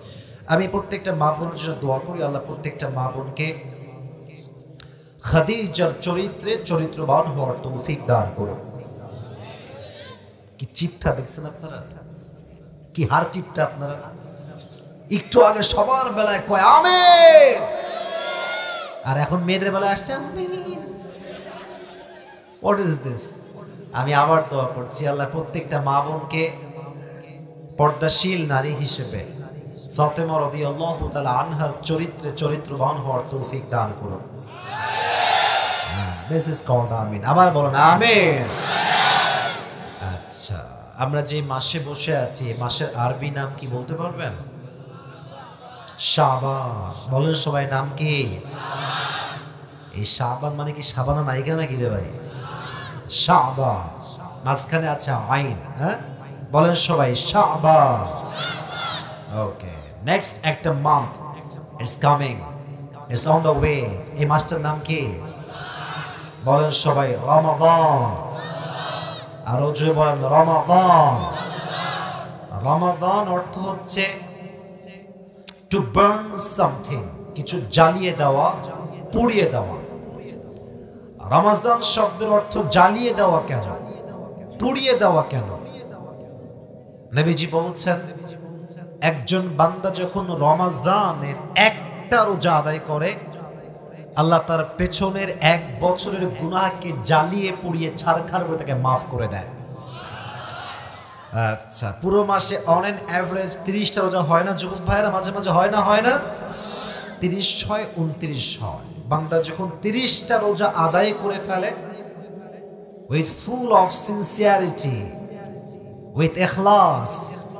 আমি প্রত্যেকটা মা বোনের জন্য দোয়া করি, আল্লাহ প্রত্যেকটা মা বোনকে খাদিজার চরিত্রে চরিত্রবান হওয়ার তৌফিক দান করুন। কি চিপটা দেখছেন আপনারা? কি হার টিপটা আপনারা? একটু আগে সবার বেলায় কয় আমিন, আর এখন মেয়েদের বেলায় আসছে আমিন। What is this? আমি আবার দোয়া করছি, আল্লাহ প্রত্যেকটা মা বোনকে পর্দাশীল নারী হিসেবে ফাতেমা রাদিয়াল্লাহু তাআলা আনহার চরিত্রে চরিত্রবান হওয়ার তৌফিক দান করুন। দিস ইজ কল্ড আমিন। আবার বলুন আমিন। আচ্ছা, আমরা যে মাসে বসে আছি, এই মাসের আরবি নাম কি বলতে পারবেন? শাবান। বলেন সবাই, নাম কি? এই শাবান মানে কি শাবানা নায়িকা নাকি রে ভাই? শাবান, মাঝখানে আছে আইন, হ্যাঁ? বলেন সবাই শাবান। ওকে, নেক্সট একটা month it's coming, it's on the way. এই মাসটার নাম কি? বলেন সবাই রমাদান। আরো জোরে বলেন রমাদান। রমাদান অর্থ হচ্ছে টু বার্ন সামথিং, কিছু জ্বালিয়ে দেওয়া, পুড়িয়ে দেওয়া। রমাদান শব্দের অর্থ জ্বালিয়ে দেওয়া কেন, পুড়িয়ে দেওয়া কেন? নবীজি বলছেন, একজন বান্দা যখন রমাজানের একটা রোজা আদায় করে, আল্লাহ তার পেছনের 1 বছরের গুনাহকে জ্বালিয়ে পুড়িয়ে ছারখার করে তাকে মাফ করে দেয়। আচ্ছা, পুরো মাসে অন এন অ্যাভারেজ 30টা রোজা হয় না যুবক ভাইরা? মাঝে মাঝে হয় না, হয় না? 30 হয়, 29 হয়। বান্দা যখন 30টা রোজা আদায় করে ফেলে with full of sincerity, with Ikhlas,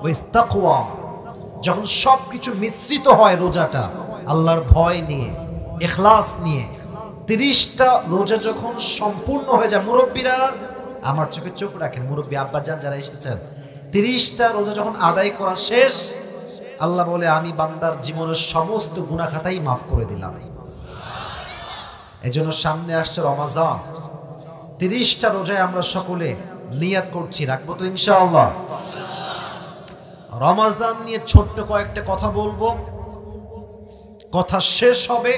with তাকওয়া, যখন সবকিছু মিশ্রিত হয় রোজাটা আল্লাহর ভয় নিয়ে, ইখলাস নিয়ে, 30টা রোজা যখন সম্পূর্ণ হয়ে যায়, মুরব্বীরা আমার চোখে চোখ রাখেন, মুরব্বী আব্বাজান যারা এসেছেন, 30টা রোজা যখন আদায় করা শেষ, আল্লাহ বলে আমি বান্দার জীবনের সমস্ত গুনাহ খাতাই মাফ করে দিলাম। এজন্য সামনে আসছে রমাজান, 30টা রোজায় আমরা সকলে নিয়াত করছি, রাখবো তো ইনশাআল্লাহ? রমাজান নিয়ে ছোট্ট কয়েকটা কথা বলবো, কথা শেষ হবে,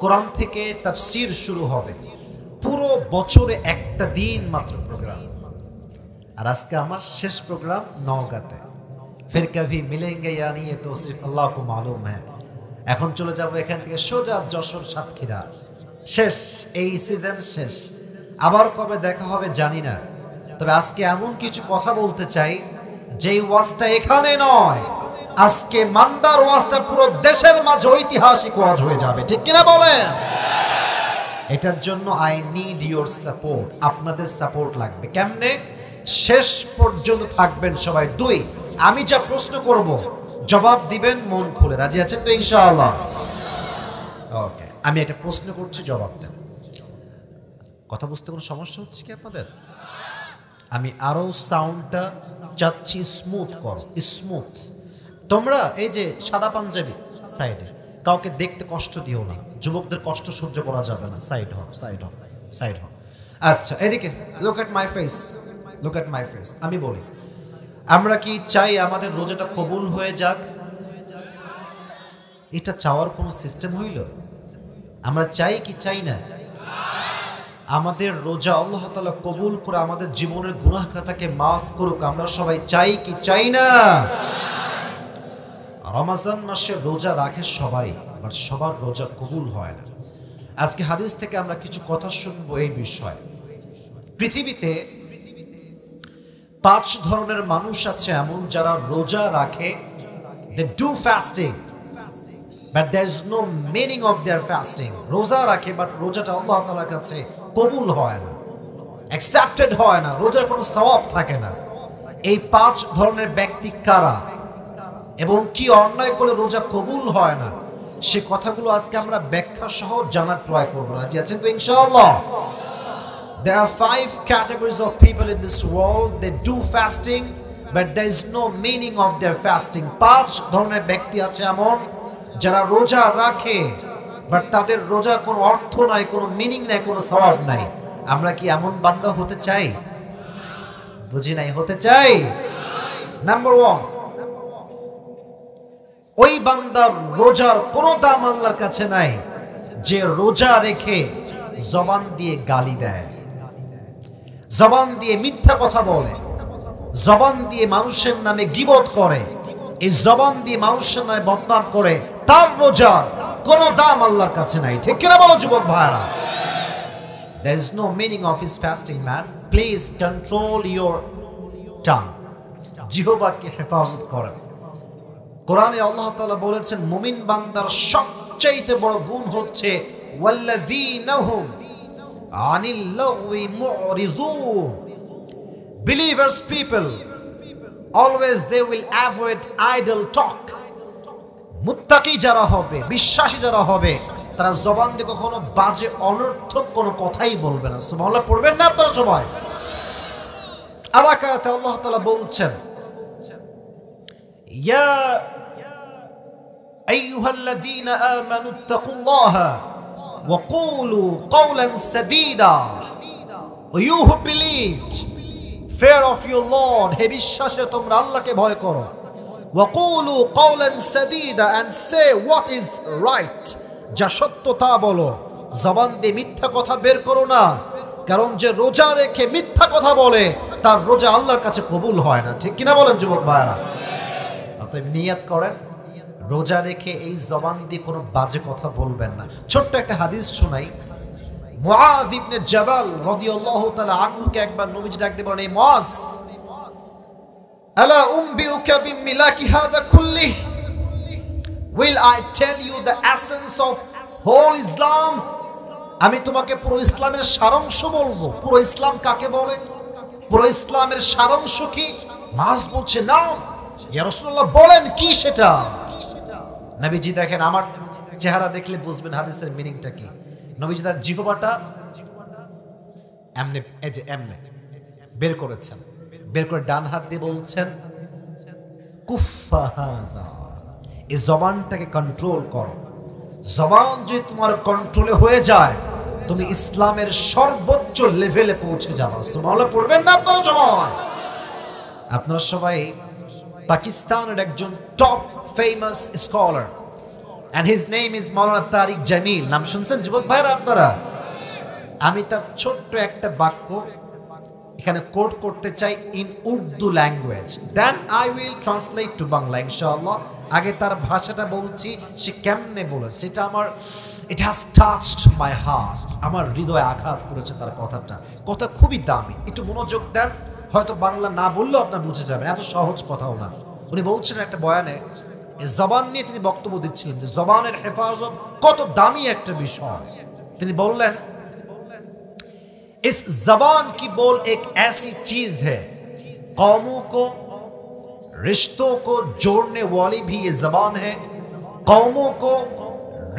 কোরআন থেকে তাফসীর শুরু হবে। পুরো বছরে একটা দিন মাত্র প্রোগ্রাম, আর আজকে আমার শেষ প্রোগ্রাম নওগাঁতে। ফির কভি মিলেঙ্গে ইয়ানি ये तो सिर्फ अल्लाह को मालूम है। এখন চলে যাব এখান থেকে সোজা যশোর সাতক্ষীরা। শেষ, এই সিজন শেষ। আবার কবে দেখা হবে জানি না, তবে আজকে এমন কিছু কথা বলতে চাই যেই ওয়াজটা এখানে নয়, আজকে মান্দার ওয়াজটা পুরো দেশের মাঝে ঐতিহাসিক ওয়াজ হয়ে যাবে, ঠিক কিনা বলেন? এটার জন্য আই নিড ইউর সাপোর্ট, আপনাদের সাপোর্ট লাগবে। কেমনে? শেষ পর্যন্ত থাকবেন সবাই। 2, আমি যা প্রশ্ন করব জবাব দিবেন মন খুলে। রাজি আছেন তো ইনশাআল্লাহ? ওকে, আমি একটা প্রশ্ন করছি, জবাব দেন। কথা বুঝতে কোনো সমস্যা হচ্ছে কি আপনাদের? আমি আরো সাউন্ডটা চাচ্ছি স্মুথ করো, স্মুথ। তোমরা এই যে সাদা পাঞ্জাবি সাইডে, কাউকে দেখতে কষ্ট দিও না, যুবকদের কষ্ট সহ্য করা যাবে না। সাইড হও, সাইড হও, সাইড হও। আচ্ছা, এদিকে look at my face, look at my face. আমি বলি, আমরা কি চাই আমাদের রোজাটা কবুল হয়ে যাক? এটা চাওয়ার কোনো সিস্টেম হইল? আমরা চাই কি চাই না? আমাদের রোজা আল্লাহ তাআলা কবুল করে আমাদের জীবনের গুনাহ খাতাকে মাফ করুক, আমরা সবাই চাই কি চাই না? রমজান মাসে রোজা রাখে সবাই, বাট সবার রোজা কবুল হয় না। আজকে হাদিস থেকে আমরা কিছু কথা শুনবো এই বিষয়ে। পৃথিবীতে 5 ধরনের মানুষ আছে এমন, যারা রোজা রাখে, they do fasting but there is no meaning of their fasting. রোজা রাখে বাট রোজাটা আল্লাহ তাআলার কাছে কবুল হয় না, অ্যাকসেপ্টেড হয় না, রোজার কোনো সওয়াব থাকে না। এই 5 ধরনের ব্যক্তি কারা এবং কি অন্যায় করলে রোজা কবুল হয় না, সে কথাগুলো আজকে আমরা ব্যাখ্যা সহ জানার ট্রাই করব। রাজি আছেন তো ইনশাআল্লাহ? There are 5 categories of people in this world. They do fasting but there is no meaning of their fasting. 5 ধরনের ব্যক্তি আছে এমন, যারা রোজা রাখে বাট তাদের রোজার কোনো অর্থ নাই, কোনো মিনিং নাই, কোনো সওয়াব নাই। আমরা কি এমন বান্দা হতে চাই? বুঝি নাই, হতে চাই? নাম্বার 1, ওই বান্দার রোজার কোনো দাম আল্লাহর কাছে নাই যে রোজা রেখে জবান দিয়ে গালি দেয়, জবান দিয়ে মিথ্যা কথা বলে, জবান দিয়ে মানুষের নামে গীবত করে, এই জবান দিয়ে মানুষের নামে বদনাম করে, তার রোজার কোনো দাম আল্লাহর কাছে নাই। ঠিক কিনা বলো যুবক ভাইরা? There is no meaning of his fasting, man. Please control your tongue. জিহ্বাকে হেফাজত করেন। কোরআনে আল্লাহ তাআলা বলেছেন, মুমিন বান্দার সবচেয়ে বড় গুণ হচ্ছে ওয়াল্লাযীনা হুম আনিল লাগওয়ি মুরিযুন। Believers people always they will avoid idle talk. মুত্তাকি যারা হবে, বিশ্বাসী যারা হবে, তারা জবান দিয়ে কখনো বাজে অনর্থক কোনো কথাই বলবে না। সুবহানাল্লাহ পড়বেন না আপনারা সবাই? আরাকাতে আল্লাহ তাআলা বলছেন, ইয়া আইয়ুহাল্লাযীনা আমানুত্তাকুল্লাহা ওয়া কুলু কওলান সাদীদা। You who believed, fear of your Lord, হে বিশ্বাসে তোমরা আল্লাহকে ভয় করো। ওয়া কুলু কওলান সাদীদা, and say what is right, যা সত্য তা বলো। জবান দিয়ে মিথ্যা কথা বের করো না, কারণ যে রোজা রেখে মিথ্যা কথা বলে তার রোজা আল্লাহর কাছে কবুল হয় না। ঠিক কিনা বলেন যুবক ভাইরা? অতএব নিয়ত করেন, রোজা রেখে এই জবান দিয়ে কোনো বাজে কথা বলবেন না। ছোট্ট একটা হাদিস শোনাই। মুআয ইবনে জাবাল রাদিয়াল্লাহু তাআলা আনহুকে একবার নবীজি ডাক দিয়ে বলেন, এই মুআয, আলা উম্বিউকা বিমিলাকি হাযা কুল্লি, will I tell you the essence of whole Islam? আমি তোমাকে পুরো ইসলামের সারাংশ বলবো। পুরো ইসলাম কাকে বলে? পুরো ইসলামের সারাংশ কি? মুআয বলছে, না ইয়া রাসূলুল্লাহ, বলেন কি সেটা? নবীজি দেখেন, আমার চেহারা দেখলে বুঝবেন হাদিসের মিনিংটা কি। নবীজি তার জিহ্বাটা এমনে এই যে এমনে বের করেছেন, বের করে ডান হাত দিয়ে বলছেন, কুফা হাযা, এই জবানটাকে কন্ট্রোল করো। জবান যদি তোমার কন্ট্রোলে হয়ে যায়, তুমি ইসলামের সর্বোচ্চ লেভেলে পৌঁছে যাবে। সুবহানাল্লাহ পড়বেন না আপনারা সবাই? আপনারা সবাই পাকিস্তানের একজন top famous scholar, and his name is মাওলানা তারিক জামিল। নাম শুনছেন যুবক ভাইরা আপনারা? আমি তার ছোট্ট একটা বাক্য এখানে কোট করতে চাই in Urdu language, then I will translate to Bangla ইনশাআল্লাহ। আগে তার ভাষাটা বলছি, সে কেমনে বলেছে, এটা আমার, it has touched my heart, আমার হৃদয়ে আঘাত করেছে তার কথাটা। কথা খুবই দামি, একটু মনোযোগ দেন, হয়তো বাংলা না বললেও আপনার বুঝে যাবেন, এত সহজ কথাও না। উনি বলছেন একটা বয়ানে, এই জবান নিয়ে তিনি বক্তব্য দিচ্ছিলেন যে জবানের হেফাজত কত দামি একটা বিষয়। তিনি বললেন, इस जबान की बोल एक ऐसी चीज है, कौमों को रिश्तों को जोड़ने वाली भी ये जबान है, कौमों को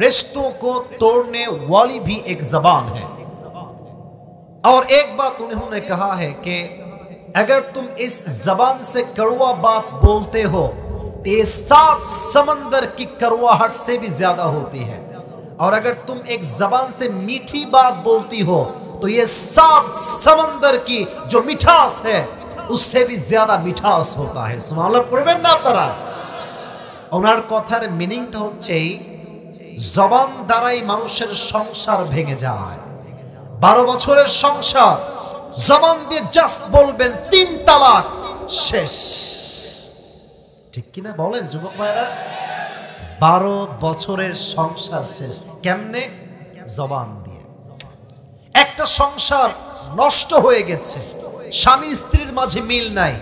रिश्तों को तोड़ने वाली भी एक जबान है। और एक बात उन्होंने कहा है कि अगर तुम इस जबान से कड़वा बात बोलते हो तो ये 7 समंदर की कड़वाहट से भी ज्यादा होती है, और अगर तुम एक जबान से मीठी बात बोलती हो तो ये 7 समंदर की जो मिठास है उससे भी ज्यादा मिठास होता है। सुभान अल्लाह पढ़বেন না আপনারা? ওনার কথার মিনিংটা হচ্ছে জবান দ্বারাই মানুষের সংসার ভেঙে যায়। 12 বছরের সংসার, জবান দিয়ে জাস্ট বলবেন 3 তালাক, শেষ। ঠিক কিনা বলেন যুবক ভাইরা? 12 বছরের সংসার শেষ কেমনে? জবান দিয়ে। একটা সংসার নষ্ট হয়ে গেছে, স্বামী স্ত্রীর মাঝে মিল নাই।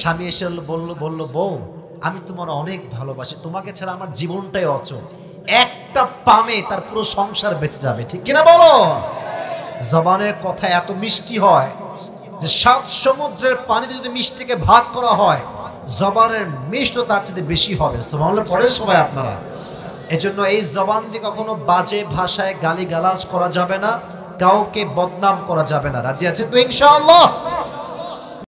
স্বামী এসে বলল বউ, আমি তোমার অনেক ভালোবাসি, তোমাকে ছাড়া আমার জীবনটাই অচল। একটা পামে তার পুরো সংসার বেঁচে যাবে। ঠিক কিনা বলো? জবানের কথা এত মিষ্টি হয় যে 7 সমুদ্রের পানিতে যদি মিষ্টিকে ভাগ করা হয়, জবানের মিষ্টতা তার চেয়ে বেশি হবে। সুবহানাল্লাহ পড়েন সবাই আপনারা? এজন্য এই জবান দিয়ে কখনো বাজে ভাষায় গালিগালাজ করা যাবে না, কাউকে বদনাম করা যাবে না। রাজি আছেন তো ইনশাআল্লাহ?